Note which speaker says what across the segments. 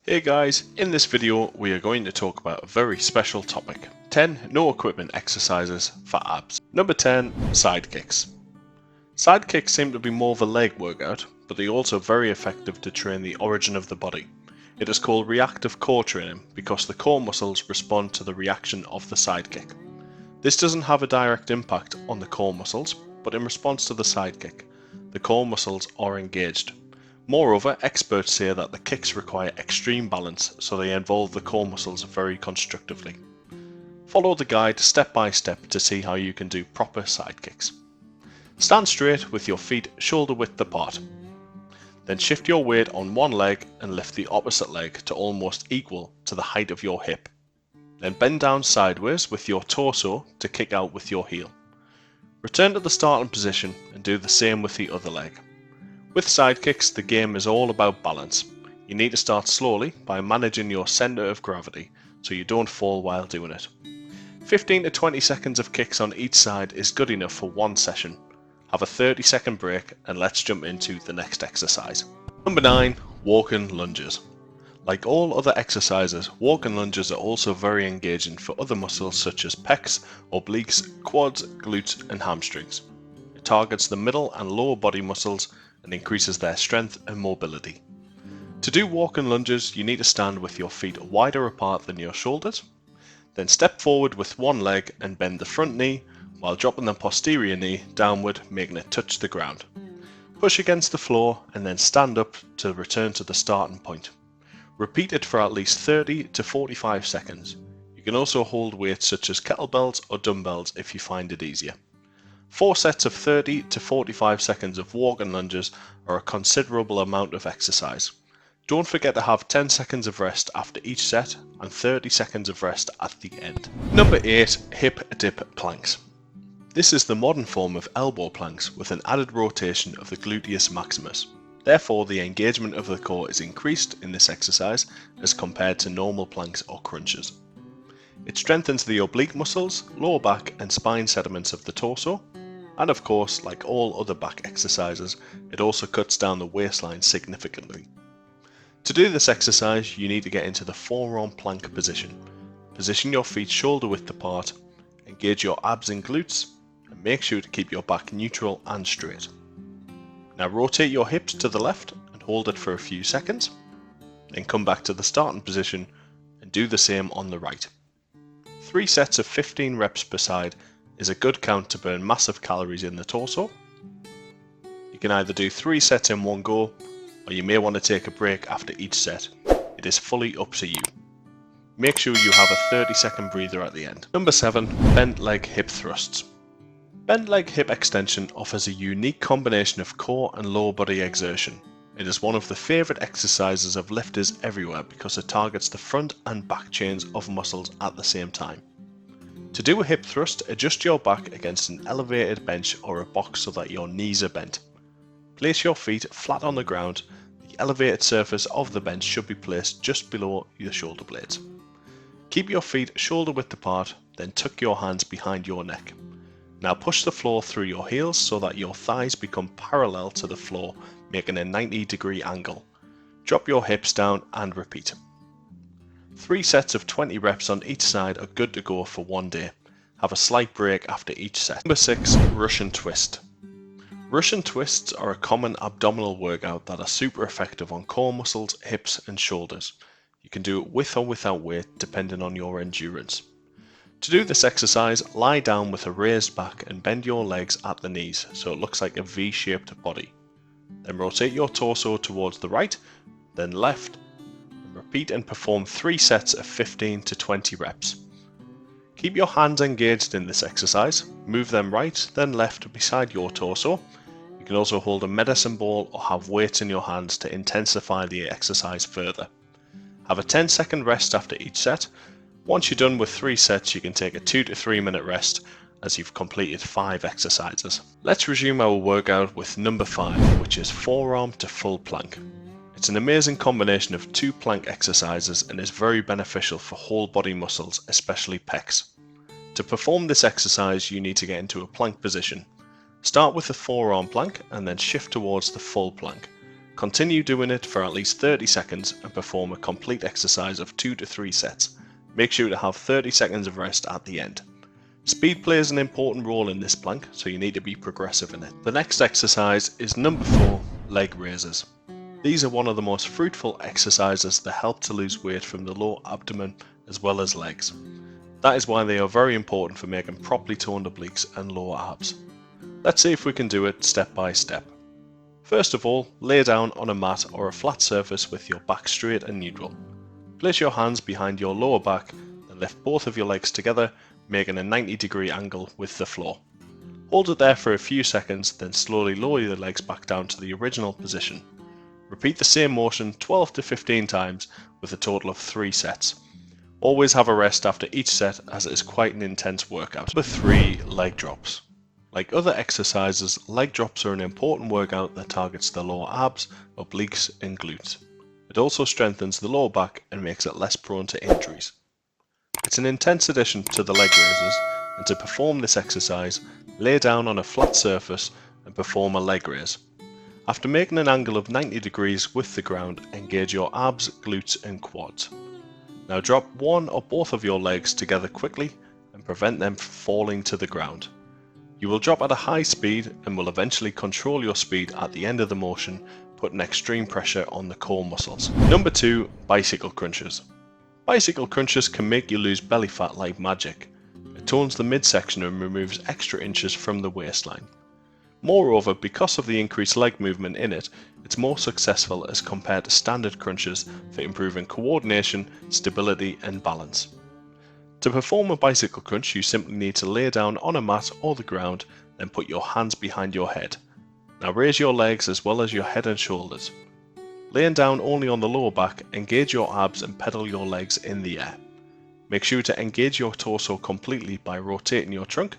Speaker 1: Hey guys, in this video we are going to talk about a very special topic, 10 no equipment exercises for abs. Number 10, side kicks. Side kicks seem to be more of a leg workout, but they're also very effective to train the origin of the body. It is called reactive core training because the core muscles respond to the reaction of the side kick. This doesn't have a direct impact on the core muscles, but in response to the side kick, the core muscles are engaged. Moreover, experts say that the kicks require extreme balance, so they involve the core muscles very constructively. Follow the guide step by step to see how you can do proper side kicks. Stand straight with your feet shoulder width apart. Then shift your weight on one leg and lift the opposite leg to almost equal to the height of your hip. Then bend down sideways with your torso to kick out with your heel. Return to the starting position and do the same with the other leg. With side kicks, the game is all about balance. You need to start slowly by managing your center of gravity so you don't fall while doing it. 15 to 20 seconds of kicks on each side is good enough for one session. Have a 30-second break and let's jump into the next exercise. Number 9, walking lunges. Like all other exercises, walking lunges are also very engaging for other muscles such as pecs, obliques, quads, glutes and hamstrings. It targets the middle and lower body muscles and increases their strength and mobility. To do walking lunges, you need to stand with your feet wider apart than your shoulders. Then step forward with one leg and bend the front knee while dropping the posterior knee downward, making it touch the ground. Push against the floor and then stand up to return to the starting point. Repeat it for at least 30 to 45 seconds. You can also hold weights such as kettlebells or dumbbells if you find it easier. 4 sets of 30 to 45 seconds of walking lunges are a considerable amount of exercise. Don't forget to have 10 seconds of rest after each set and 30 seconds of rest at the end. Number 8, hip dip planks. This is the modern form of elbow planks with an added rotation of the gluteus maximus. Therefore, the engagement of the core is increased in this exercise as compared to normal planks or crunches. It strengthens the oblique muscles, lower back and spine segments of the torso, and of course, like all other back exercises, it also cuts down the waistline significantly. To do this exercise, you need to get into the forearm plank position. Position your feet shoulder width apart, engage your abs and glutes, and make sure to keep your back neutral and straight. Now rotate your hips to the left and hold it for a few seconds, then come back to the starting position and do the same on the right. 3 sets of 15 reps per side is a good count to burn massive calories in the torso. You can either do 3 sets in one go, or you may want to take a break after each set. It is fully up to you. Make sure you have a 30-second breather at the end. Number 7, bent leg hip thrusts. Bent leg hip extension offers a unique combination of core and lower body exertion. It is one of the favourite exercises of lifters everywhere because it targets the front and back chains of muscles at the same time. To do a hip thrust, adjust your back against an elevated bench or a box so that your knees are bent. Place your feet flat on the ground. The elevated surface of the bench should be placed just below your shoulder blades. Keep your feet shoulder width apart, then tuck your hands behind your neck. Now push the floor through your heels so that your thighs become parallel to the floor, making a 90-degree angle. Drop your hips down and repeat. 3 sets of 20 reps on each side are good to go for one day. Have a slight break after each set. Number 6, Russian twist. Russian twists are a common abdominal workout that are super effective on core muscles, hips and shoulders. You can do it with or without weight depending on your endurance. To do this exercise, lie down with a raised back and bend your legs at the knees so it looks like a V-shaped body. Then rotate your torso towards the right, then left, and repeat and perform 3 sets of 15 to 20 reps. Keep your hands engaged in this exercise, move them right then left beside your torso. You can also hold a medicine ball or have weights in your hands to intensify the exercise further. Have a 10-second rest after each set. Once you're done with 3 sets, you can take a 2 to 3 minute rest as you've completed 5 exercises. Let's resume our workout with number 5, which is forearm to full plank. It's an amazing combination of 2 plank exercises and is very beneficial for whole body muscles, especially pecs. To perform this exercise, you need to get into a plank position. Start with the forearm plank and then shift towards the full plank. Continue doing it for at least 30 seconds and perform a complete exercise of 2 to 3 sets. Make sure to have 30 seconds of rest at the end. Speed plays an important role in this plank, so you need to be progressive in it. The next exercise is number 4, leg raises. These are one of the most fruitful exercises that help to lose weight from the lower abdomen as well as legs. That is why they are very important for making properly toned obliques and lower abs. Let's see if we can do it step by step. First of all, lay down on a mat or a flat surface with your back straight and neutral. Place your hands behind your lower back and lift both of your legs together, making a 90-degree angle with the floor. Hold it there for a few seconds, then slowly lower your legs back down to the original position. Repeat the same motion 12 to 15 times with a total of 3 sets. Always have a rest after each set, as it is quite an intense workout. Number 3, leg drops. Like other exercises, leg drops are an important workout that targets the lower abs, obliques and glutes. It also strengthens the lower back and makes it less prone to injuries. It's an intense addition to the leg raises, and to perform this exercise, lay down on a flat surface and perform a leg raise. After making an angle of 90 degrees with the ground, engage your abs, glutes and quads. Now drop one or both of your legs together quickly and prevent them from falling to the ground. You will drop at a high speed and will eventually control your speed at the end of the motion, putting extreme pressure on the core muscles. Number 2, bicycle crunches. Bicycle crunches can make you lose belly fat like magic. It tones the midsection and removes extra inches from the waistline. Moreover, because of the increased leg movement in it, it's more successful as compared to standard crunches for improving coordination, stability and balance. To perform a bicycle crunch, you simply need to lay down on a mat or the ground, then put your hands behind your head. Now raise your legs as well as your head and shoulders. Laying down only on the lower back, engage your abs and pedal your legs in the air. Make sure to engage your torso completely by rotating your trunk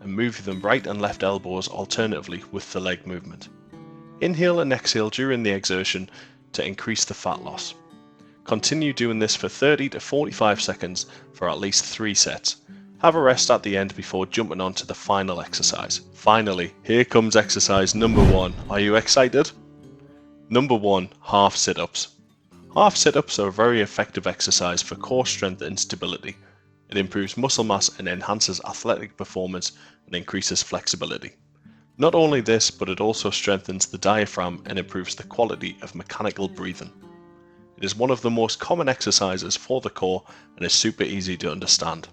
Speaker 1: and move them right and left elbows alternatively with the leg movement. Inhale and exhale during the exertion to increase the fat loss. Continue doing this for 30 to 45 seconds for at least 3 sets. Have a rest at the end before jumping on to the final exercise. Finally, here comes exercise number 1. Are you excited? Number 1, half sit-ups. Half sit-ups are a very effective exercise for core strength and stability. It improves muscle mass and enhances athletic performance and increases flexibility. Not only this, but it also strengthens the diaphragm and improves the quality of mechanical breathing. It is one of the most common exercises for the core and is super easy to understand.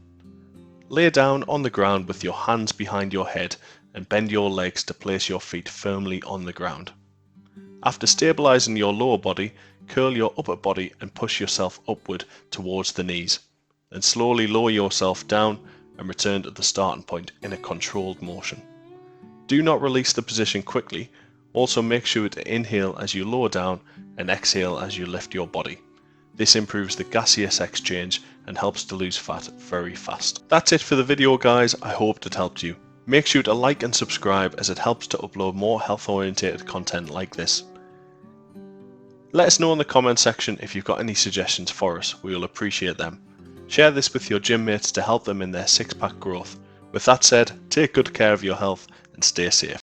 Speaker 1: Lay down on the ground with your hands behind your head and bend your legs to place your feet firmly on the ground. After stabilizing your lower body, curl your upper body and push yourself upward towards the knees. Then slowly lower yourself down and return to the starting point in a controlled motion. Do not release the position quickly. Also make sure to inhale as you lower down and exhale as you lift your body. This improves the gaseous exchange and helps to lose fat very fast. That's it for the video guys, I hope it helped you. Make sure to like and subscribe as it helps to upload more health oriented content like this. Let us know in the comment section if you've got any suggestions for us, we will appreciate them. Share this with your gym mates to help them in their six-pack growth. With that said, take good care of your health and stay safe.